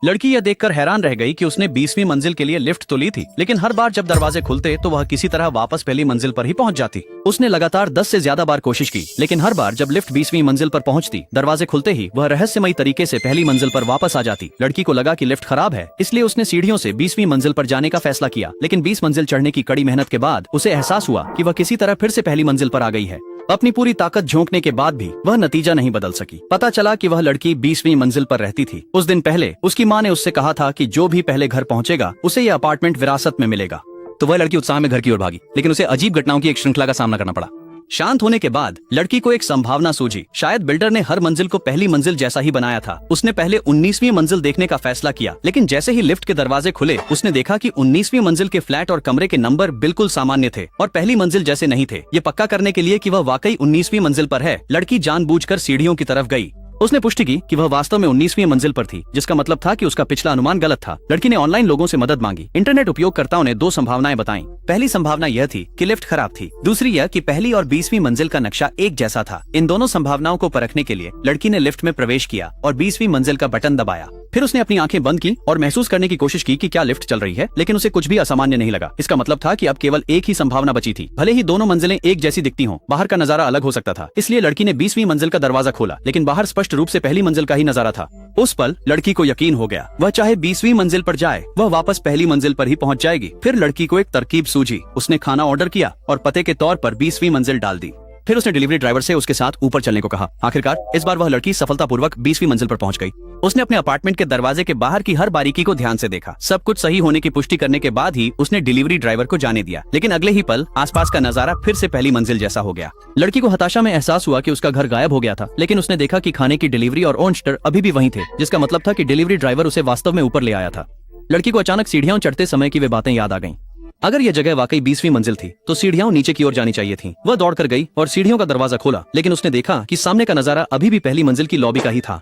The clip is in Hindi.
लड़की यह देखकर हैरान रह गई कि उसने 20वीं मंजिल के लिए लिफ्ट तो ली थी, लेकिन हर बार जब दरवाजे खुलते तो वह किसी तरह वापस पहली मंजिल पर ही पहुंच जाती। उसने लगातार 10 से ज्यादा बार कोशिश की, लेकिन हर बार जब लिफ्ट 20वीं मंजिल पर पहुंचती, दरवाजे खुलते ही वह रहस्यमयी तरीके से पहली मंजिल पर वापस आ जाती। लड़की को लगा कि लिफ्ट खराब है, इसलिए उसने सीढ़ियों से 20वीं मंजिल पर जाने का फैसला किया, लेकिन 20 मंजिल चढ़ने की कड़ी मेहनत के बाद उसे एहसास हुआ कि वह किसी तरह फिर से पहली मंजिल पर आ गई है। अपनी पूरी ताकत झोंकने के बाद भी वह नतीजा नहीं बदल सकी। पता चला कि वह लड़की 20वीं मंजिल पर रहती थी। उस दिन पहले उसकी माँ ने उससे कहा था कि जो भी पहले घर पहुंचेगा उसे यह अपार्टमेंट विरासत में मिलेगा। तो वह लड़की उत्साह में घर की ओर भागी, लेकिन उसे अजीब घटनाओं की एक श्रृंखला का सामना करना पड़ा। शांत होने के बाद लड़की को एक संभावना सूझी। शायद बिल्डर ने हर मंजिल को पहली मंजिल जैसा ही बनाया था। उसने पहले 19वीं मंजिल देखने का फैसला किया, लेकिन जैसे ही लिफ्ट के दरवाजे खुले उसने देखा कि 19वीं मंजिल के फ्लैट और कमरे के नंबर बिल्कुल सामान्य थे और पहली मंजिल जैसे नहीं थे। ये पक्का करने के लिए कि वह वाकई 19वीं मंजिल पर है, लड़की जानबूझकर सीढ़ियों की तरफ गई। उसने पुष्टि की कि वह वास्तव में 19वीं मंजिल पर थी, जिसका मतलब था कि उसका पिछला अनुमान गलत था। लड़की ने ऑनलाइन लोगों से मदद मांगी। इंटरनेट उपयोगकर्ताओं ने 2 संभावनाएं बताईं। पहली संभावना यह थी कि लिफ्ट खराब थी, दूसरी यह कि पहली और 20वीं मंजिल का नक्शा एक जैसा था। इन दोनों संभावनाओं को परखने के लिए लड़की ने लिफ्ट में प्रवेश किया और 20वीं मंजिल का बटन दबाया। फिर उसने अपनी आंखें बंद की और महसूस करने की कोशिश की कि क्या लिफ्ट चल रही है, लेकिन उसे कुछ भी असामान्य नहीं लगा। इसका मतलब था कि अब केवल एक ही संभावना बची थी। भले ही दोनों मंजिलें एक जैसी दिखती हों, बाहर का नजारा अलग हो सकता था। इसलिए लड़की ने 20वीं मंजिल का दरवाजा खोला, लेकिन बाहर स्पष्ट रूप से पहली मंजिल का ही नजारा था। उस पल लड़की को यकीन हो गया, वह चाहे 20वीं मंजिल पर जाए, वह वापस पहली मंजिल पर ही पहुंच जाएगी। फिर लड़की को एक तरकीब सूझी। उसने खाना ऑर्डर किया और पते के तौर पर 20वीं मंजिल डाल दी। फिर उसने डिलीवरी ड्राइवर से उसके साथ ऊपर चलने को कहा। आखिरकार इस बार वह लड़की सफलतापूर्वक 20वीं मंजिल पर पहुंच गई। उसने अपने अपार्टमेंट के दरवाजे के बाहर की हर बारीकी को ध्यान से देखा। सब कुछ सही होने की पुष्टि करने के बाद ही उसने डिलीवरी ड्राइवर को जाने दिया, लेकिन अगले ही पल आसपास का नजारा फिर से पहली मंजिल जैसा हो गया। लड़की को हताशा में एहसास हुआ कि उसका घर गायब हो गया था, लेकिन उसने देखा कि खाने की डिलीवरी और ओनस्टर अभी भी वहीं थे, जिसका मतलब था कि डिलीवरी ड्राइवर उसे वास्तव में ऊपर ले आया था। लड़की को अचानक सीढ़ियां चढ़ते समय की वे बातें याद आ गईं। अगर यह जगह वाकई 20वीं मंजिल थी तो सीढ़ियां नीचे की ओर जानी चाहिए थीं। वह दौड़कर गई और सीढ़ियों का दरवाजा खोला, लेकिन उसने देखा कि सामने का नजारा अभी भी पहली मंजिल की लॉबी का ही था।